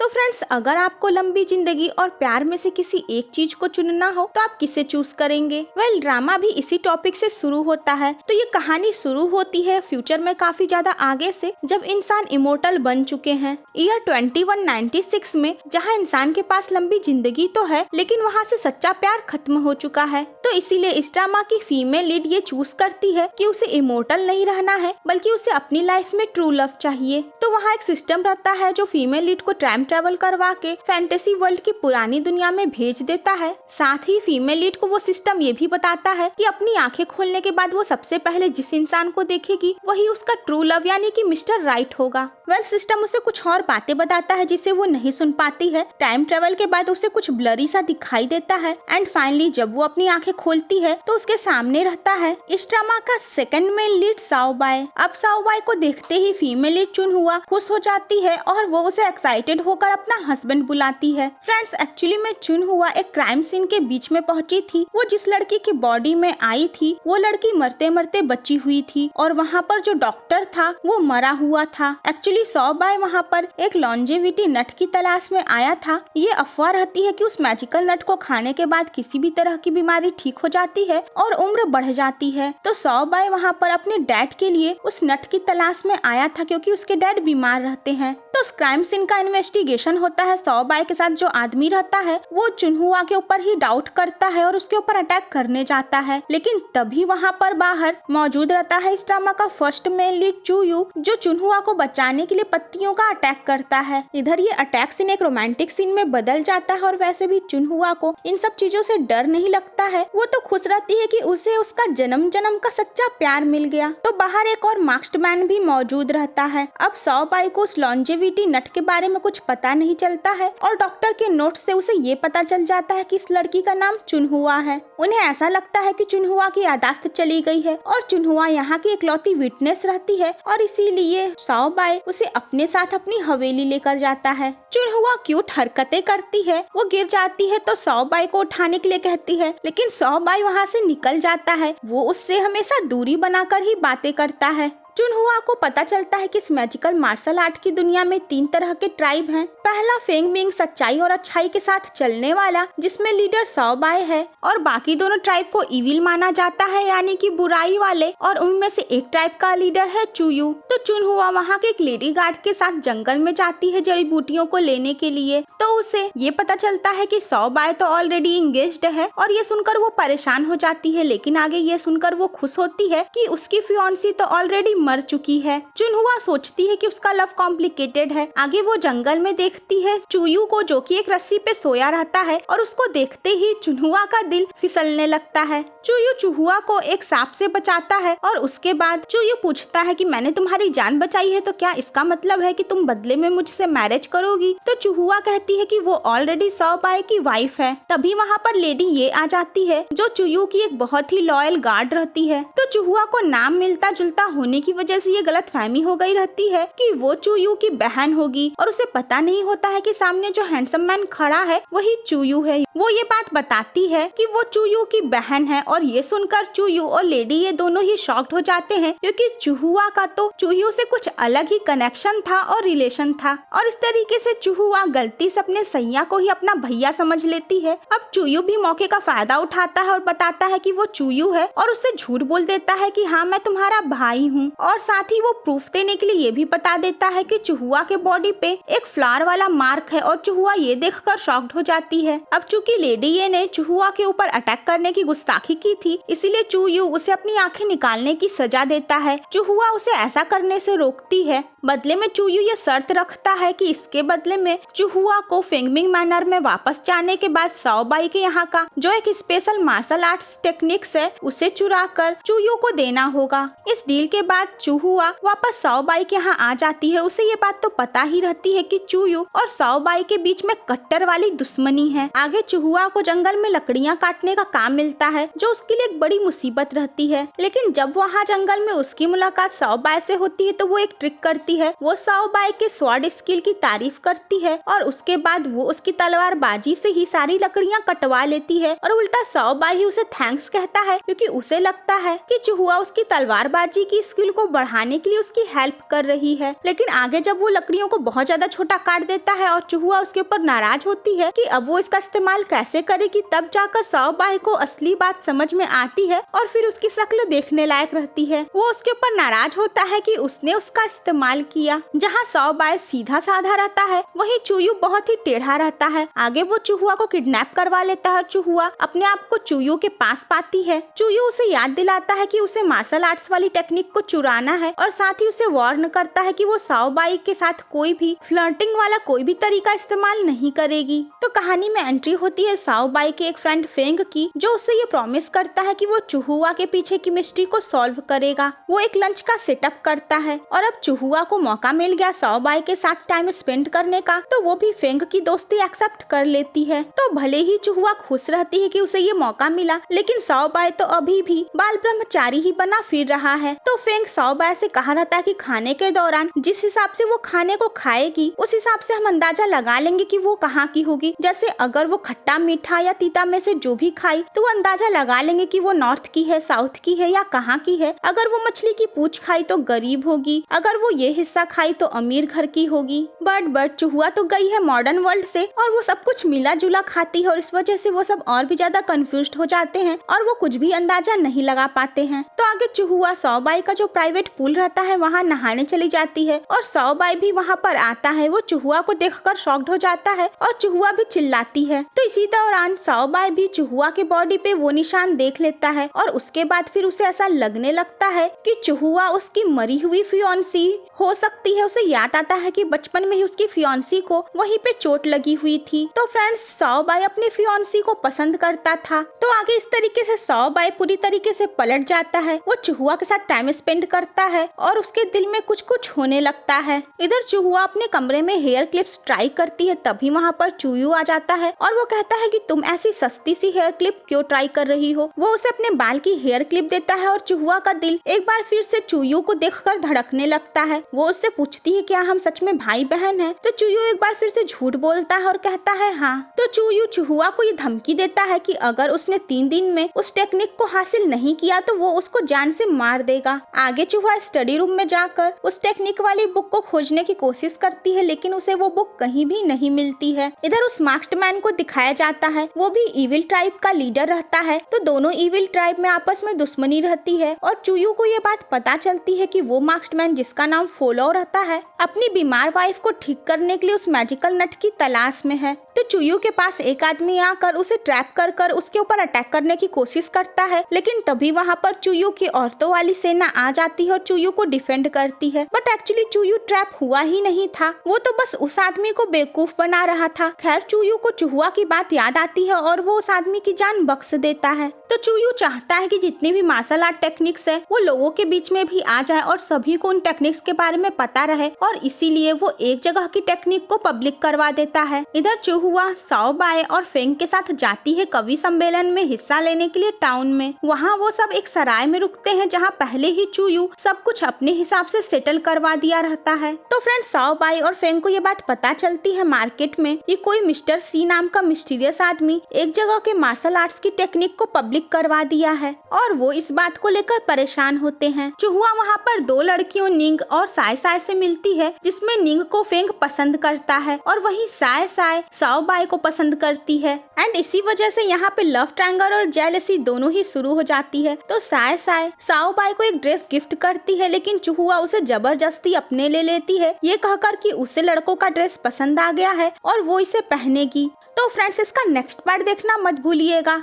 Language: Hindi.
तो फ्रेंड्स, अगर आपको लंबी जिंदगी और प्यार में से किसी एक चीज को चुनना हो तो आप किसे चूज करेंगे? वेल, ड्रामा भी इसी टॉपिक से शुरू होता है। तो ये कहानी शुरू होती है फ्यूचर में काफी ज्यादा आगे से, जब इंसान इमोर्टल बन चुके हैं। ईयर 2196 में, जहाँ इंसान के पास लंबी जिंदगी तो है लेकिन वहाँ से सच्चा प्यार खत्म हो चुका है। तो इसीलिए इस ड्रामा की फीमेल लीड ये चूज करती है कि उसे इमोर्टल नहीं रहना है, बल्कि उसे अपनी लाइफ में ट्रू लव चाहिए। तो वहाँ एक सिस्टम रहता है जो फीमेल लीड को टाइम ट्रेवल करवा के फैंटेसी वर्ल्ड की पुरानी दुनिया में भेज देता है। साथ ही फीमेल लीड को वो सिस्टम ये भी बताता है कि अपनी आंखें खोलने के बाद वो सबसे पहले जिस इंसान को देखेगी वही उसका ट्रू लव यानी कि मिस्टर राइट होगा। वेल, सिस्टम उसे कुछ और बातें बताता है जिसे वो नहीं सुन पाती है। टाइम ट्रेवल के बाद उसे कुछ ब्लरी सा दिखाई देता है एंड फाइनली जब वो अपनी आंखें खोलती है तो उसके सामने रहता है इस ड्रामा का सेकंड मेन लीड साओबाई। अब साओबाई को देखते ही फीमेल लीड चुनहुआ खुश हो जाती है और वो उसे एक्साइटेड होकर अपना हस्बैंड बुलाती है। फ्रेंड्स, एक्चुअली में चुनहुआ एक क्राइम सीन के बीच में पहुंची थी। वो जिस लड़की की बॉडी में आई थी वो लड़की मरते मरते बची हुई थी और वहाँ पर जो डॉक्टर था वो मरा हुआ था। एक्चुअली साओबाई वहाँ पर एक लॉन्जेविटी नट की तलाश में आया था। ये अफवाह रहती है कि उस मैजिकल नट को खाने के बाद किसी भी तरह की बीमारी ठीक हो जाती है और उम्र बढ़ जाती है। तो साओबाई वहाँ पर अपने डैड के लिए उस नट की तलाश में आया था क्योंकि उसके डैड बीमार रहते हैं। तो उस क्राइम सीन का इन्वेस्टिगेशन होता है। साओबाई के साथ जो आदमी रहता है वो चुनहुआ के ऊपर ही डाउट करता है और उसके ऊपर अटैक करने जाता है, लेकिन तभी वहाँ पर बाहर मौजूद रहता है इस ड्रामा का फर्स्ट मेन लीड चूयू, जो चुनहुआ को बचाने के लिए पत्तियों का अटैक करता है। इधर ये अटैक सीन एक रोमांटिक सीन में बदल जाता है और वैसे भी चुनहुआ को इन सब चीजों से डर नहीं लगता है। वो तो खुश रहती है कि उसे उसका जन्म जन्म का सच्चा प्यार मिल गया। तो बाहर एक और मास्क्ड मैन भी मौजूद रहता है। अब साओबाई को उस लॉन्जेविटी नट के बारे में कुछ पता नहीं चलता है और डॉक्टर के नोट से उसे ये पता चल जाता है कि इस लड़की का नाम चुनहुआ है। उन्हें ऐसा लगता है कि चुनहुआ की यादाश्त चली गई है और चुनहुआ यहाँ की इकलौती विटनेस रहती है और इसीलिए साओबाई उसे अपने साथ अपनी हवेली लेकर जाता है। चुनहुआ क्यूट हरकतें करती है, वो गिर जाती है तो साओबाई को उठाने के लिए कहती है, लेकिन साओबाई वहाँ से निकल जाता है। वो उससे हमेशा दूरी बनाकर ही बातें करता है। चुनहुआ को पता चलता है कि इस मैजिकल मार्शल आर्ट की दुनिया में 3 तरह के ट्राइब हैं। पहला फेंगमिंग, सच्चाई और अच्छाई के साथ चलने वाला, जिसमें लीडर साओबाई है, और बाकी दोनों ट्राइब को इविल माना जाता है यानी कि बुराई वाले, और उनमें से एक ट्राइब का लीडर है चूयू। तो चुनहुआ वहाँ के एक लेडी गार्ड के साथ जंगल में जाती है जड़ी बूटियों को लेने के लिए। तो उसे ये पता चलता है कि साओबाई तो ऑलरेडी इंगेज्ड है और ये सुनकर वो परेशान हो जाती है, लेकिन आगे ये सुनकर वो खुश होती है कि उसकी फियांसी तो ऑलरेडी मर चुकी है। चुनहुआ सोचती है कि उसका लव कॉम्प्लिकेटेड है। आगे वो जंगल में देखती है चूयू को, जो कि एक रस्सी पे सोया रहता है, और उसको देखते ही चुनहुआ का दिल फिसलने लगता है। चूयू चुहुआ को एक सांप से बचाता है और उसके बाद चूयू पूछता है कि मैंने तुम्हारी जान बचाई है तो क्या इसका मतलब है कि तुम बदले में मुझसे मैरिज करोगी? तो चुहुआ कहती है कि वो ऑलरेडी साओबाई की वाइफ है। तभी वहाँ पर लेडी ये आ जाती है जो चूयू की एक बहुत ही लॉयल गार्ड रहती है। तो चुहुआ को नाम मिलता जुलता होने की वजह से ये गलतफहमी हो गई रहती है कि वो चूयू की बहन होगी और उसे पता नहीं होता है कि सामने जो हैंडसम मैन खड़ा है वही चूयू है। वो ये बात बताती है कि वो चूयू की बहन है और ये सुनकर चूयू और लेडी ये दोनों ही शॉक्ड हो जाते हैं क्योंकि चुहुआ का तो चूयू से कुछ अलग ही कनेक्शन था और रिलेशन था, और इस तरीके से चुहुआ गलती से अपने सैया को ही अपना भैया समझ लेती है। अब चूयू भी मौके का फायदा उठाता है और बताता है कि वो चूयू है और उससे झूठ बोल देता है कि हाँ मैं तुम्हारा भाई हूँ, और साथ ही वो प्रूफ देने के लिए ये भी बता देता है कि चुहुआ के बॉडी पे एक फ्लावर वाला मार्क है और चुहुआ ये देखकर शॉक्ड हो जाती है। अब चूंकि लेडी ये ने चुहुआ के ऊपर अटैक करने की गुस्ताखी की थी, इसीलिए चूयू उसे अपनी आंखें निकालने की सजा देता है। चुहुआ उसे ऐसा करने से रोकती है। बदले में चूयू ये शर्त रखता है कि इसके बदले में चुहुआ को फेंगमिंग मैनर में वापस जाने के बाद साओबाई के यहाँ का जो एक स्पेशल मार्शल आर्ट्स टेक्निक्स है उसे चुरा कर चूयू को देना होगा। इस डील के बाद चुहुआ वापस साओबाई के यहाँ आ जाती है। उसे ये बात तो पता ही रहती है कि चूयू और साओबाई के बीच में कट्टर वाली दुश्मनी है। आगे चुहुआ को जंगल में लकड़ियाँ काटने का काम मिलता है जो उसके लिए एक बड़ी मुसीबत रहती है, लेकिन जब वहाँ जंगल में उसकी मुलाकात साओबाई से होती है तो वो एक ट्रिक करती है। वो साओबाई के स्वॉर्ड स्किल की तारीफ करती है और उसके बाद वो उसकी तलवारबाजी से ही सारी लकड़ियाँ कटवा लेती है, और उल्टा साओबाई ही उसे थैंक्स कहता है क्योंकि उसे लगता है कि चुहुआ उसकी तलवारबाजी की स्किल को को बढ़ाने के लिए उसकी हेल्प कर रही है। लेकिन आगे जब वो लकड़ियों को बहुत ज्यादा छोटा काट देता है और चूहुआ उसके ऊपर नाराज होती है कि अब वो इसका इस्तेमाल कैसे करेगी, तब जाकर साओबाई को असली बात समझ में आती है और फिर उसकी शक्ल देखने लायक रहती है। वो उसके ऊपर नाराज होता है कि उसने उसका इस्तेमाल किया। जहाँ साओबाई सीधा साधा रहता है, वहीं चूयू बहुत ही टेढ़ा रहता है। आगे वो चूहुआ को किडनैप करवा लेता है। चूहुआ अपने आप को चूयू के पास पाती है। चूयू उसे याद दिलाता है कि उसे मार्शल आर्ट्स वाली टेक्निक को चुराना है और साथ ही उसे वार्न करता है कि वो साओबाई के साथ कोई भी फ्लर्टिंग वाला कोई भी तरीका इस्तेमाल नहीं करेगी। तो कहानी में एंट्री होती है साओबाई के एक फ्रेंड फेंग की, जो उससे ये प्रॉमिस करता है कि वो चूहुआ के पीछे की मिस्ट्री को सॉल्व करेगा। वो एक लंच का सेटअप करता है और अब चूहुआ को मौका मिल गया साओबाई के साथ टाइम स्पेंड करने का, तो वो भी फेंग की दोस्ती एक्सेप्ट कर लेती है। तो भले ही चूहुआ खुश रहती है कि उसे ये मौका मिला, लेकिन साओबाई तो अभी भी बाल ब्रह्मचारी ही बना फिर रहा है। तो फेंग साओबाई से कहा रहता है कि खाने के दौरान जिस हिसाब से वो खाने को खाएगी, उस हिसाब से हम अंदाजा लगा लेंगे कि वो कहाँ की होगी। जैसे अगर वो खट्टा मीठा या तीता में से जो भी खाई, तो वो अंदाजा लगा लेंगे कि वो नॉर्थ की है, साउथ की है या कहाँ की है। अगर वो मछली की पूंछ खाई तो गरीब होगी, अगर वो ये हिस्सा खाई तो अमीर घर की होगी। बट चूहुआ तो गई है मॉडर्न वर्ल्ड से और वो सब कुछ मिला जुला खाती है और इस वजह से वो सब और भी ज्यादा कंफ्यूज्ड हो जाते हैं और वो कुछ भी अंदाजा नहीं लगा पाते हैं। तो आगे चूहुआ साओबाई का जो प्राइवेट पूल रहता है वहाँ नहाने चली जाती है और साओबाई भी वहाँ पर आता है। वो चूहुआ को देखकर शॉक्ड हो जाता है और चूहुआ भी चिल्लाती है। तो इसी दौरान साओबाई भी चूहुआ के बॉडी पे वो निशान देख लेता है और उसके बाद फिर उसे ऐसा लगने लगता है कि चूहुआ उसकी मरी हुई फियोंसी हो सकती है। उसे याद आता है कि बचपन में ही उसकी फियोंसी को वहीं पे चोट लगी हुई थी। तो फ्रेंड्स, साओबाई अपनी फियोंसी को पसंद करता था। तो आगे इस तरीके से साओबाई पूरी तरीके से पलट जाता है। वो चूहुआ के साथ टाइम स्पेंड करता है और उसके दिल में कुछ कुछ होने लगता है। इधर चूहुआ अपने कमरे में हेयर क्लिप्स ट्राई करती है, तभी वहाँ पर चूयू आ जाता है और वो कहता है कि तुम ऐसी सस्ती सी हेयर क्लिप क्यों ट्राई कर रही हो। वो उसे अपने बाल की हेयर क्लिप देता है और चूहुआ का दिल एक बार फिर से चूयू को देखकर धड़कने लगता है। वो उससे पूछती है क्या हम सच में भाई बहन हैं? तो चूयू एक बार फिर से झूठ बोलता है और कहता है हाँ। तो चूयू चूहुआ को ये धमकी देता है कि अगर उसने 3 दिन में उस टेक्निक को हासिल नहीं किया तो वो उसको जान से मार देगा। आगे चूहा स्टडी रूम में जाकर उस टेक्निक वाली बुक को खोजने की कोशिश करती है, लेकिन उसे वो बुक कहीं भी नहीं मिलती है। इधर उस मास्क्ड मैन को दिखाया जाता है, वो भी इविल ट्राइब का लीडर रहता है। तो दोनों इविल ट्राइब में आपस में दुश्मनी रहती है और चूयू को ये बात पता चलती है कि वो मास्क्ड मैन जिसका नाम फोलो रहता है, अपनी बीमार वाइफ को ठीक करने के लिए उस मैजिकल नट की तलाश में है। तो चूयू के पास एक आदमी आकर उसे ट्रैप कर उसके ऊपर अटैक करने की कोशिश करता है, लेकिन तभी वहाँ पर चूयू की औरतों वाली सेना आ जाती है और चूयू को डिफेंड करती है। बट एक्चुअली चूयू ट्रैप हुआ ही नहीं था, वो तो बस उस आदमी को बेवकूफ बना रहा था। खैर, चूयू को चूहुआ की बात याद आती है और वो उस आदमी की जान बख्श देता है। तो चूयू चाहता है कि जितनी भी मार्शल आर्ट टेक्निक्स है वो लोगों के बीच में भी आ जाए और सभी को उन टेक्निक्स के बारे में पता रहे, और इसीलिए वो एक जगह की टेक्निक को पब्लिक करवा देता है। इधर चूहुआ साओबाई और फेंग के साथ जाती है कवि सम्मेलन में हिस्सा लेने के लिए टाउन में। वहाँ वो सब एक सराय में रुकते हैं जहाँ पहले ही चूयू सब कुछ अपने हिसाब से सेटल करवा दिया रहता है। तो फ्रेंड, साओबाई और फेंग को ये बात पता चलती है मार्केट में कि कोई मिस्टर सी नाम का मिस्टीरियस आदमी एक जगह के मार्शल आर्ट्स की टेक्निक को पब्लिक करवा दिया है, और वो इस बात को लेकर परेशान होते हैं। चूहुआ वहाँ पर 2 लड़कियों निंग और साय साय से मिलती है, जिसमें निंग को फेंग पसंद करता है और वही साय साय साओबाई को पसंद करती है। एंड इसी वजह से यहाँ पे लव ट्रायंगल और जेलसी दोनों ही शुरू हो जाती है। तो साय साय साओबाई को एक ड्रेस गिफ्ट करती है, लेकिन चूहुआ उसे जबरदस्ती अपने ले लेती है, ये कहकर कि उसे लड़कों का ड्रेस पसंद आ गया है और वो इसे पहनेगी। तो फ्रेंड्स, इसका नेक्स्ट पार्ट देखना मत भूलिएगा।